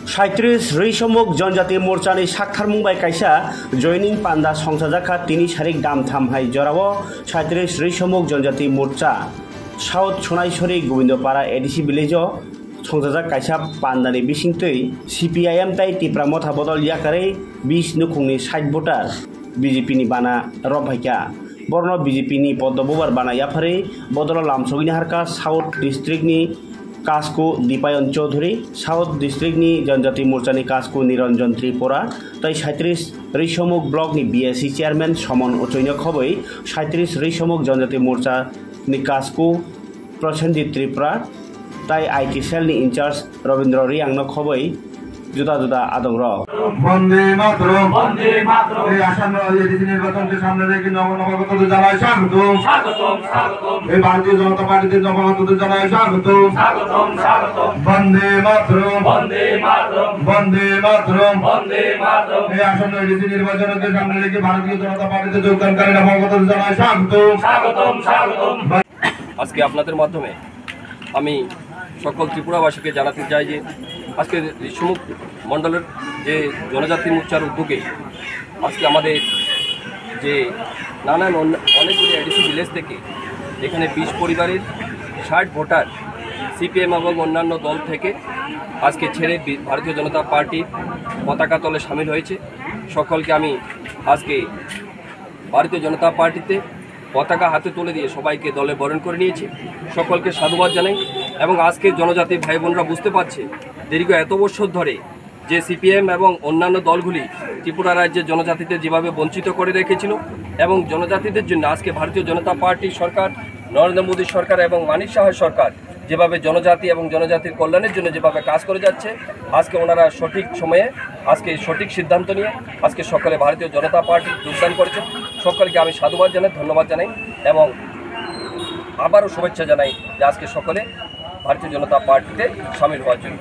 37 रैसमुक जनजाति मोर्चानि साक्षार मुंबाई कायसा जयनिं पान्दा संसाजाखा तिनि सारिक दाम थामहाय जराव 37 रैसमुक जनजाति मोर्चा साउथ सोनाइसरी गोविंदपाड़ा एडिसी विलेज संसाजाक कायसा पान्दानि बिसिंतै CPIM ताई तिप्रा मथा बदल याकारै 20 नुखुंनि 60 भोटार BJP नि बाना रबहायका बर्न BJP नि पद्मबुबार बाना याफारै बदल लामसगिनि हारका साउथ डिस्ट्रिक्ट नि कास्को दीपायन चौधरी साउथ डिस्ट्रिक्ट नि जनजाति मोर्चा नि कास्को निरंजन त्रिपुरा तै 37 रैसमुक ब्लक नि BSC चेयरमैन समन उचैन खबै 37 रैसमुक जनजाति मोर्चा नि कास्को प्रसेनजित त्रिपुरा तै IT सेल नि इंचार्ज रविंद्र रियांग खबै जुदा जुदा आदम বন্দে মাতরম এই আসন্ন এডিসি নির্বাচনকে সামনে রেখে নবগতদের জানাই স্বাগতম এই ভারতীয় জনতা পার্টির নবগতদের জানাই স্বাগতম বন্দে মাতরম এই আসন্ন এডিসি নির্বাচনকে সামনে রেখে ভারতীয় জনতা পার্টিতে যোগদানকারী নবগতদের জানাই স্বাগতম। আজকে আপনাদের মাধ্যমে আমি সকল ত্রিপুরাবাসীকে জানাতে চাই যে আজকে ঋষিমুখ মণ্ডলের যে জনজাতি মোর্চার উদ্যোগে আজকে আমাদের যে নানান অনেকগুলি এডিসি ভিলেজ থেকে এখানে 20 পরিবারের 60 ভোটার CPM এবং অন্যান্য দল থেকে আজকে ছেড়ে ভারতীয় জনতা পার্টির পতাকা তলে সামিল হয়েছে। সকলকে আমি আজকে ভারতীয় জনতা পার্টিতে পতাকা হাতে তুলে দিয়ে সবাইকে দলে বরণ করে নিয়েছি। সকলকে সাধুবাদ জানাই এবং আজকে জনজাতি ভাই বোনরা বুঝতে পারছে দীর্ঘ এত বছর ধরে যে CPM এবং অন্যান্য দলগুলি ত্রিপুরা রাজ্যের জনজাতিদের যেভাবে বঞ্চিত করে রেখেছিল এবং জনজাতিদের জন্য আজকে ভারতীয় জনতা পার্টি সরকার, নরেন্দ্র মোদী সরকার এবং মানিক সাহার সরকার যেভাবে জনজাতি এবং জনজাতির কল্যাণের জন্য যেভাবে কাজ করে যাচ্ছে, আজকে ওনারা সঠিক সময়ে আজকে সঠিক সিদ্ধান্ত নিয়ে আজকে সকলে ভারতীয় জনতা পার্টি যোগদান করেছে। সকলকে আমি সাধুবাদ জানাই, ধন্যবাদ জানাই এবং আবারও শুভেচ্ছা জানাই যে আজকে সকলে ভারতীয় জনতা পার্টিতে সামিল হওয়ার জন্য।